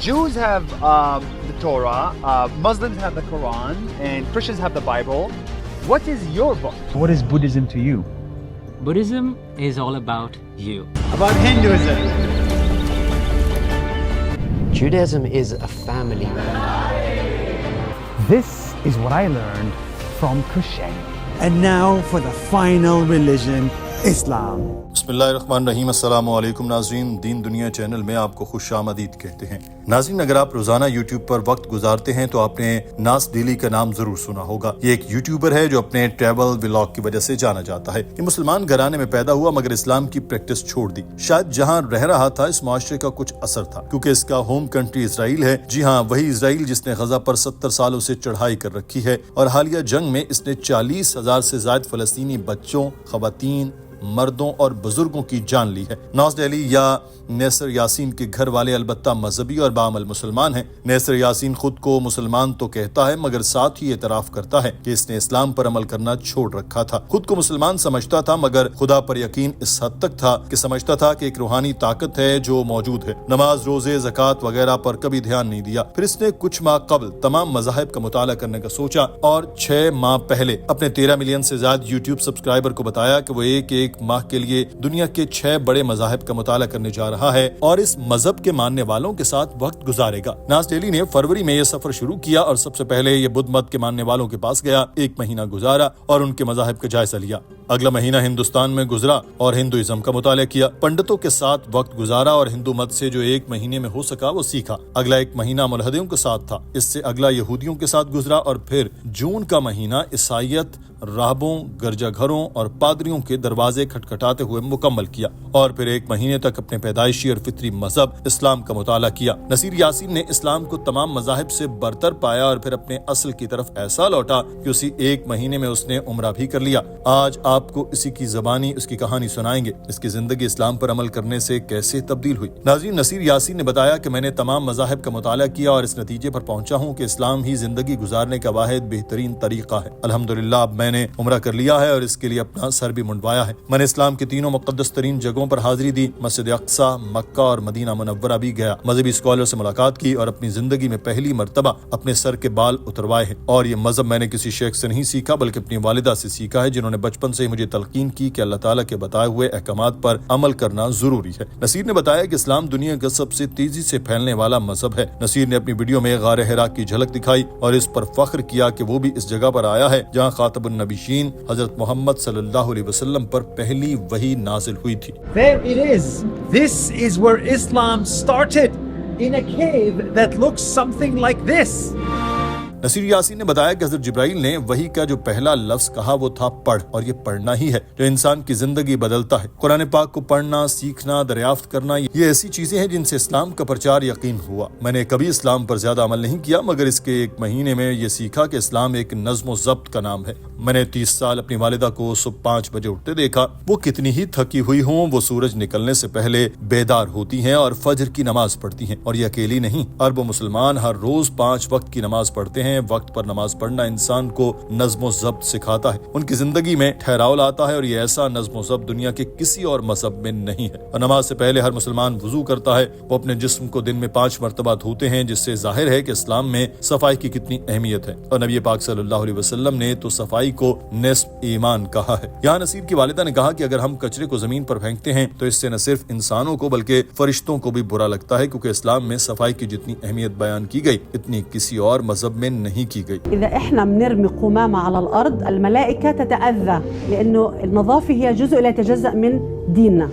Jews have the Torah, Muslims have the Quran, and Christians have the Bible. What is your book? What is Buddhism to you? Buddhism is all about you. About Hinduism? Judaism is a family. This is what I learned from Christianity. And now for the final religion, Islam. بسم اللہ الرحمن الرحیم. السلام علیکم ناظرین. دین دنیا channel میں آپ کو خوش آمدید کہتے ہیں. ناظرین، اگر آپ روزانہ یوٹیوب پر وقت گزارتے ہیں تو آپ نے ناس ڈیلی کا نام ضرور سنا ہوگا. یہ ایک یوٹیوبر ہے جو اپنے ٹریول ولاگ کی وجہ سے جانا جاتا ہے. یہ مسلمان گھرانے میں پیدا ہوا مگر اسلام کی پریکٹس چھوڑ دی. شاید جہاں رہ رہا تھا اس معاشرے کا کچھ اثر تھا، کیونکہ اس کا ہوم کنٹری اسرائیل ہے. جی ہاں، وہی اسرائیل جس نے غزہ پر 70 سالوں سے چڑھائی کر رکھی ہے، اور حالیہ جنگ میں اس نے 40,000 سے زائد فلسطینی بچوں، خواتین، مردوں اور بزرگوں کی جان لی ہے. ناس ڈیلی یا نیسر یاسین کے گھر والے البتہ مذہبی اور بعمل مسلمان ہیں. نیسر یاسین خود کو مسلمان تو کہتا ہے مگر ساتھ ہی اعتراف کرتا ہے کہ اس نے اسلام پر عمل کرنا چھوڑ رکھا تھا. خود کو مسلمان سمجھتا تھا مگر خدا پر یقین اس حد تک تھا کہ سمجھتا تھا کہ ایک روحانی طاقت ہے جو موجود ہے. نماز، روزے، زکوٰۃ وغیرہ پر کبھی دھیان نہیں دیا. پھر اس نے کچھ ماہ قبل تمام مذاہب کا مطالعہ کرنے کا سوچا اور 6 ماہ پہلے اپنے 13 ملین سے زیادہ یوٹیوب سبسکرائبر کو بتایا کہ وہ ایک ماہ کے لیے دنیا کے 6 بڑے مذاہب کا مطالعہ کرنے جا رہا ہے اور اس مذہب کے ماننے والوں کے ساتھ وقت گزارے گا. ناس ڈیلی نے فروری میں یہ سفر شروع کیا اور سب سے پہلے یہ بدھ مت کے ماننے والوں کے پاس گیا. 1 مہینہ گزارا اور ان کے مذاہب کا جائزہ لیا. اگلا مہینہ ہندوستان میں گزرا اور ہندوازم کا مطالعہ کیا. پنڈتوں کے ساتھ وقت گزارا اور ہندو مت سے جو 1 مہینے میں ہو سکا وہ سیکھا. اگلا 1 مہینہ ملحدیوں کے ساتھ تھا. اس سے اگلا یہودیوں کے ساتھ گزرا اور پھر جون کا مہینہ عیسائیت، راہبوں، گرجا گھروں اور پادریوں کے دروازے کھٹکھٹاتے ہوئے مکمل کیا اور پھر 1 مہینے تک اپنے پیدائشی اور فطری مذہب اسلام کا مطالعہ کیا. نصیر یاسین نے اسلام کو تمام مذاہب سے برتر پایا اور پھر اپنے اصل کی طرف ایسا لوٹا کہ اسی 1 مہینے میں اس نے عمرہ بھی کر لیا. آج آپ کو اسی کی زبانی اس کی کہانی سنائیں گے، اس کی زندگی اسلام پر عمل کرنے سے کیسے تبدیل ہوئی. ناظرین، نصیر یاسین نے بتایا کہ میں نے تمام مذاہب کا مطالعہ کیا اور اس نتیجے پر پہنچا ہوں کہ اسلام ہی زندگی گزارنے کا واحد بہترین طریقہ ہے. الحمدللہ اب میں نے عمرہ کر لیا ہے اور اس کے لیے اپنا سر بھی منڈوایا ہے. میں نے اسلام کی 3 مقدس ترین جگہوں پر حاضری دی. مسجد اقصی، مکہ اور مدینہ منورہ بھی گیا. مذہبی اسکالر سے ملاقات کی اور اپنی زندگی میں پہلی مرتبہ اپنے سر کے بال اتروائے ہیں. اور یہ مذہب میں نے کسی شیخ سے نہیں سیکھا بلکہ اپنی والدہ سے سیکھا ہے، جنہوں نے بچپن سے ہی مجھے تلقین کی کہ اللہ تعالیٰ کے بتائے ہوئے احکامات پر عمل کرنا ضروری ہے. نصیر نے بتایا کہ اسلام دنیا کا سب سے تیزی سے پھیلنے والا مذہب ہے. نصیر نے اپنی ویڈیو میں غار حرا کی جھلک دکھائی اور اس پر فخر کیا کہ وہ بھی اس جگہ پر آیا ہے جہاں خاتم النبیین حضرت محمد صلی اللہ علیہ وسلم پر پہلی وحی نازل ہوئی تھی. There it is. This is where Islam started, in a cave that looks something like this. Naseer Yasin نے بتایا کہ حضرت جبرائیل نے وحی کا جو پہلا لفظ کہا وہ تھا پڑھ، اور یہ پڑھنا ہی ہے جو انسان کی زندگی بدلتا ہے. قرآن پاک کو پڑھنا، سیکھنا، دریافت کرنا، یہ ایسی چیزیں ہیں جن سے اسلام کا پرچار یقین ہوا. میں نے کبھی اسلام پر زیادہ عمل نہیں کیا مگر اس کے 1 مہینے میں یہ سیکھا کہ اسلام ایک نظم و ضبط کا نام ہے. میں نے 30 سال اپنی والدہ کو صبح 5 بجے اٹھتے دیکھا. وہ کتنی ہی تھکی ہوئی ہوں، وہ سورج نکلنے سے پہلے بیدار ہوتی ہیں اور فجر کی نماز پڑھتی ہیں. اور یہ اکیلی نہیں، عرب و مسلمان ہر روز 5 وقت کی نماز پڑھتے ہیں. وقت پر نماز پڑھنا انسان کو نظم و ضبط سکھاتا ہے. ان کی زندگی میں ٹھہراؤ لاتا ہے اور یہ ایسا نظم و ضبط دنیا کے کسی اور مذہب میں نہیں ہے. اور نماز سے پہلے ہر مسلمان وضو کرتا ہے. وہ اپنے جسم کو دن میں 5 مرتبہ دھوتے ہیں، جس سے ظاہر ہے کہ اسلام میں صفائی کی کتنی اہمیت ہے. اور نبی پاک صلی اللہ علیہ وسلم نے تو صفائی کو نصف ایمان کہا ہے. یہاں نصیر کی والدہ نے کہا کہ اگر ہم کچرے کو زمین پر پھینکتے ہیں تو اس سے نہ صرف انسانوں کو بلکہ فرشتوں کو بھی برا لگتا ہے، کیونکہ اسلام میں صفائی کی جتنی اہمیت بیان کی گئی اتنی کسی اور مذہب میں نہیں کی گئی. إذا إحنا بنرمي قمامة على الأرض الملائكة تتأذى لأنه النظافة هي جزء لا يتجزأ من ديننا.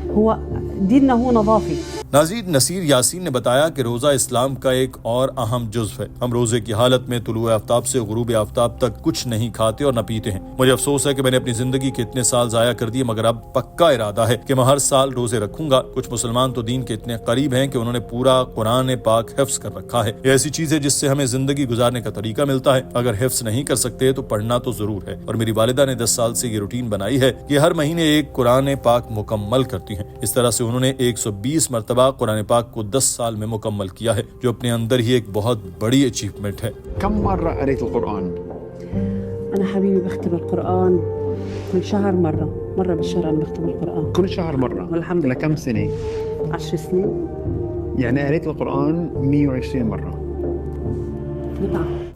هو ديننا هو نظافي. ناظرین، نصیر یاسین نے بتایا کہ روزہ اسلام کا ایک اور اہم جزو ہے. ہم روزے کی حالت میں طلوع آفتاب سے غروب آفتاب تک کچھ نہیں کھاتے اور نہ پیتے ہیں. مجھے افسوس ہے کہ میں نے اپنی زندگی کے اتنے سال ضائع کر دیے مگر اب پکا ارادہ ہے کہ میں ہر سال روزے رکھوں گا. کچھ مسلمان تو دین کے اتنے قریب ہیں کہ انہوں نے پورا قرآن پاک حفظ کر رکھا ہے. یہ ایسی چیز ہے جس سے ہمیں زندگی گزارنے کا طریقہ ملتا ہے. اگر حفظ نہیں کر سکتے تو پڑھنا تو ضرور ہے. اور میری والدہ نے 10 سال سے یہ روٹین بنائی ہے کہ ہر مہینے ایک قرآن پاک مکمل کرتی ہیں. اس طرح سے انہوں نے 120 مرتبہ قرآن پاک کو 10 سال میں مکمل کیا ہے، جو اپنے اندر ہی ایک بہت بڑی اچیومنٹ ہے. كم مرة قريت القرآن؟ أنا حبيبي بختم القرآن كل شهر مرة بالشهر أنا بختم القرآن. كل شهر مرة. والحمد لله. لكم سنة؟ 10 سنين. يعني قريت القرآن 120 مرة.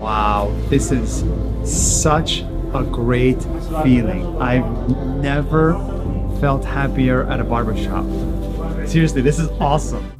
Wow, this is such a great feeling. I've never felt happier at a barbershop. Seriously, this is awesome.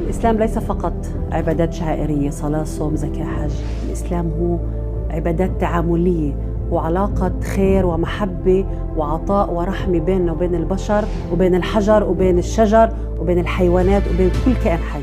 الإسلام ليس فقط عبادات شعائرية، صلاة، صوم، زكاة، حج. الإسلام هو عبادات تعاملية وعلاقة خير ومحبة وعطاء ورحمة بيننا وبين البشر وبين الحجر وبين الشجر وبين الحيوانات وبين كل كائن حي.